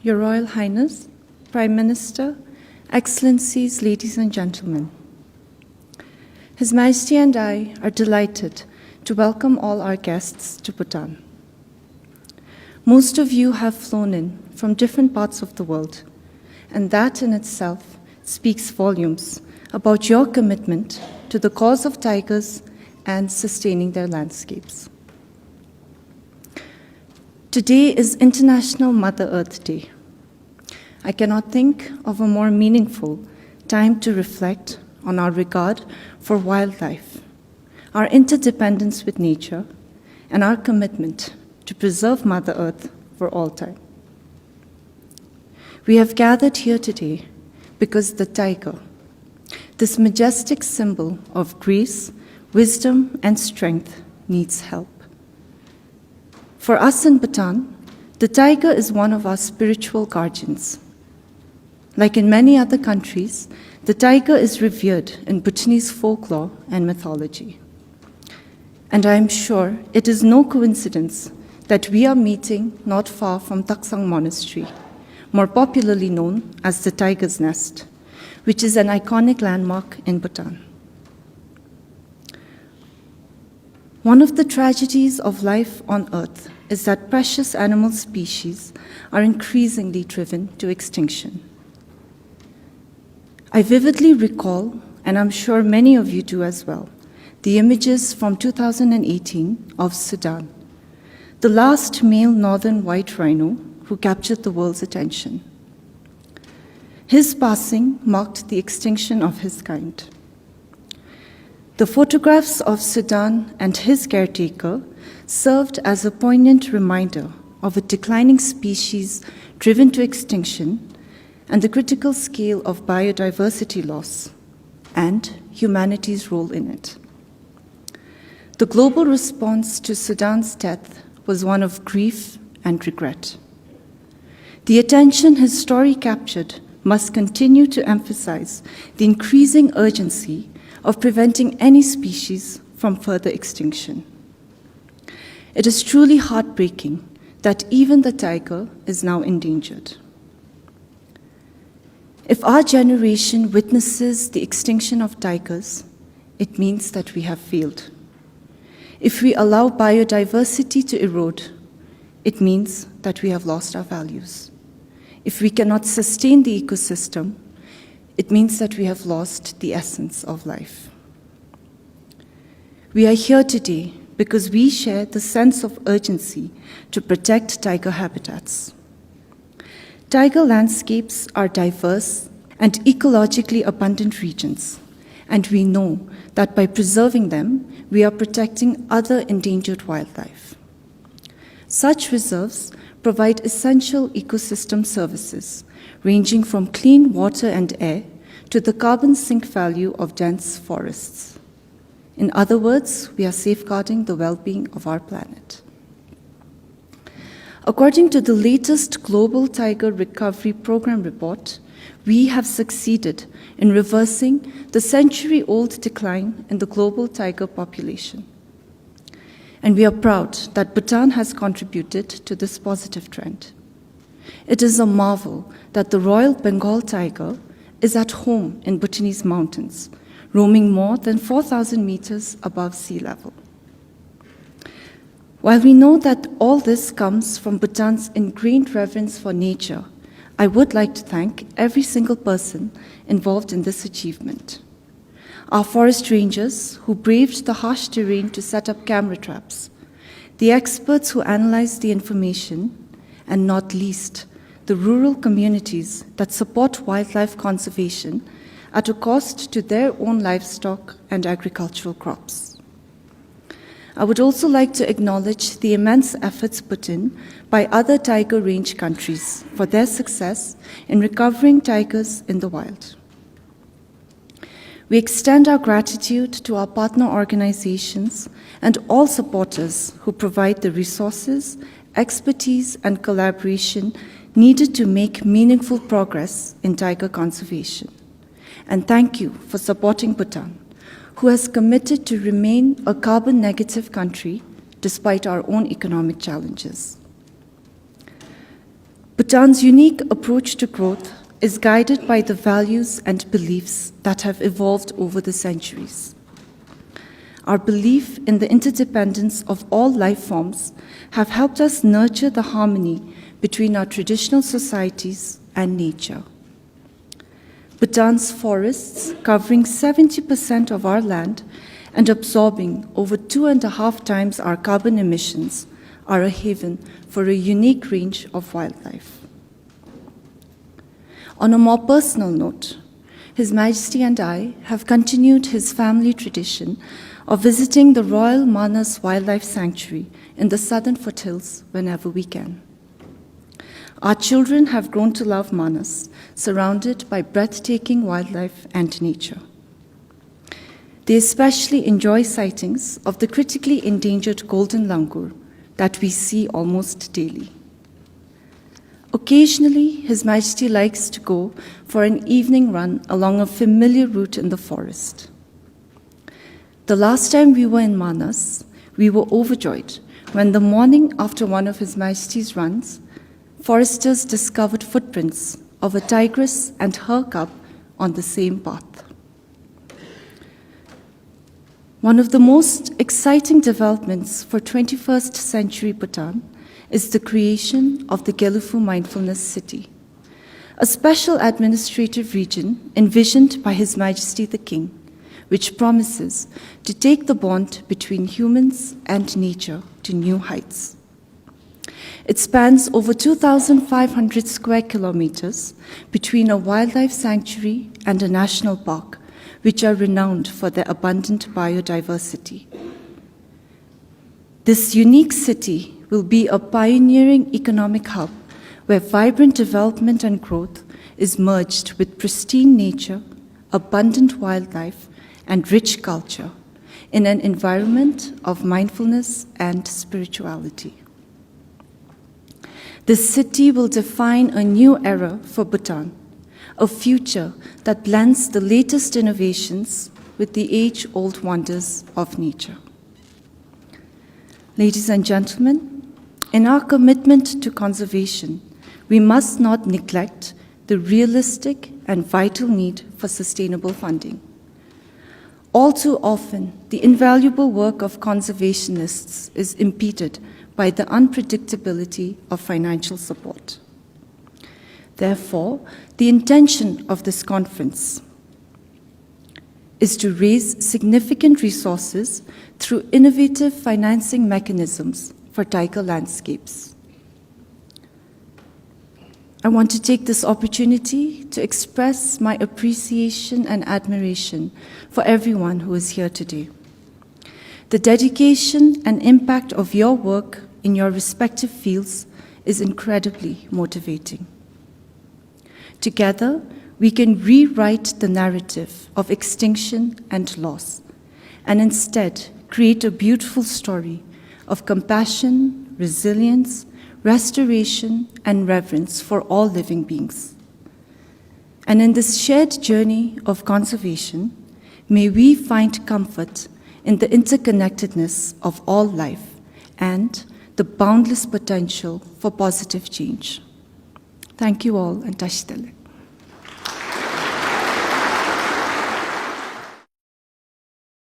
Your Royal Highness, Prime Minister, Excellencies, ladies and gentlemen. His Majesty and I are delighted to welcome all our guests to Bhutan. Most of you have flown in from different parts of the world, and that in itself speaks volumes about your commitment to the cause of tigers and sustaining their landscapes. Today is International Mother Earth Day. I cannot think of a more meaningful time to reflect on our regard for wildlife, our interdependence with nature, and our commitment to preserve Mother Earth for all time. We have gathered here today because the tiger, this majestic symbol of grace, wisdom, and strength, needs help. For us in Bhutan, the tiger is one of our spiritual guardians. Like in many other countries, the tiger is revered in Bhutanese folklore and mythology. And I am sure it is no coincidence that we are meeting not far from Taksang Monastery, more popularly known as the Tiger's Nest, which is an iconic landmark in Bhutan. One of the tragedies of life on Earth is that precious animal species are increasingly driven to extinction. I vividly recall, and I'm sure many of you do as well, the images from 2018 of Sudan, the last male northern white rhino who captured the world's attention. His passing marked the extinction of his kind. The photographs of Sudan and his caretaker served as a poignant reminder of a declining species driven to extinction and the critical scale of biodiversity loss and humanity's role in it. The global response to Sudan's death was one of grief and regret. The attention his story captured must continue to emphasize the increasing urgency of preventing any species from further extinction. It is truly heartbreaking that even the tiger is now endangered. If our generation witnesses the extinction of tigers, it means that we have failed. If we allow biodiversity to erode, it means that we have lost our values. If we cannot sustain the ecosystem, it means that we have lost the essence of life. We are here today because we share the sense of urgency to protect tiger habitats. Tiger landscapes are diverse and ecologically abundant regions, and we know that by preserving them, we are protecting other endangered wildlife. Such reserves provide essential ecosystem services, ranging from clean water and air to the carbon sink value of dense forests. In other words, we are safeguarding the well-being of our planet. According to the latest Global Tiger Recovery Program report, we have succeeded in reversing the century-old decline in the global tiger population. And we are proud that Bhutan has contributed to this positive trend. It is a marvel that the Royal Bengal tiger is at home in Bhutanese mountains, roaming more than 4,000 meters above sea level. While we know that all this comes from Bhutan's ingrained reverence for nature, I would like to thank every single person involved in this achievement. Our forest rangers who braved the harsh terrain to set up camera traps, the experts who analyzed the information, and not least, the rural communities that support wildlife conservation at a cost to their own livestock and agricultural crops. I would also like to acknowledge the immense efforts put in by other tiger range countries for their success in recovering tigers in the wild. We extend our gratitude to our partner organizations and all supporters who provide the resources, expertise, and collaboration needed to make meaningful progress in tiger conservation. And thank you for supporting Bhutan, who has committed to remain a carbon-negative country despite our own economic challenges. Bhutan's unique approach to growth is guided by the values and beliefs that have evolved over the centuries. Our belief in the interdependence of all life forms have helped us nurture the harmony between our traditional societies and nature. Bhutan's forests, covering 70% of our land and absorbing over 2.5 times our carbon emissions, are a haven for a unique range of wildlife. On a more personal note, His Majesty and I have continued his family tradition of visiting the Royal Manas Wildlife Sanctuary in the southern foothills whenever we can. Our children have grown to love Manas, surrounded by breathtaking wildlife and nature. They especially enjoy sightings of the critically endangered golden langur that we see almost daily. Occasionally, His Majesty likes to go for an evening run along a familiar route in the forest. The last time we were in Manas, we were overjoyed when the morning after one of His Majesty's runs, foresters discovered footprints of a tigress and her cub on the same path. One of the most exciting developments for 21st century Bhutan is the creation of the Gelugfu Mindfulness City, a special administrative region envisioned by His Majesty the King, which promises to take the bond between humans and nature to new heights. It spans over 2,500 square kilometers between a wildlife sanctuary and a national park, which are renowned for their abundant biodiversity. This unique city will be a pioneering economic hub where vibrant development and growth is merged with pristine nature, abundant wildlife, and rich culture in an environment of mindfulness and spirituality. This city will define a new era for Bhutan, a future that blends the latest innovations with the age-old wonders of nature. Ladies and gentlemen, in our commitment to conservation, we must not neglect the realistic and vital need for sustainable funding. All too often, the invaluable work of conservationists is impeded by the unpredictability of financial support. Therefore, the intention of this conference is to raise significant resources through innovative financing mechanisms for tiger landscapes. I want to take this opportunity to express my appreciation and admiration for everyone who is here today. The dedication and impact of your work in your respective fields is incredibly motivating. Together, we can rewrite the narrative of extinction and loss, and instead create a beautiful story of compassion, resilience, restoration, and reverence for all living beings. And in this shared journey of conservation, may we find comfort in the interconnectedness of all life and the boundless potential for positive change. Thank you all, and Tashtele.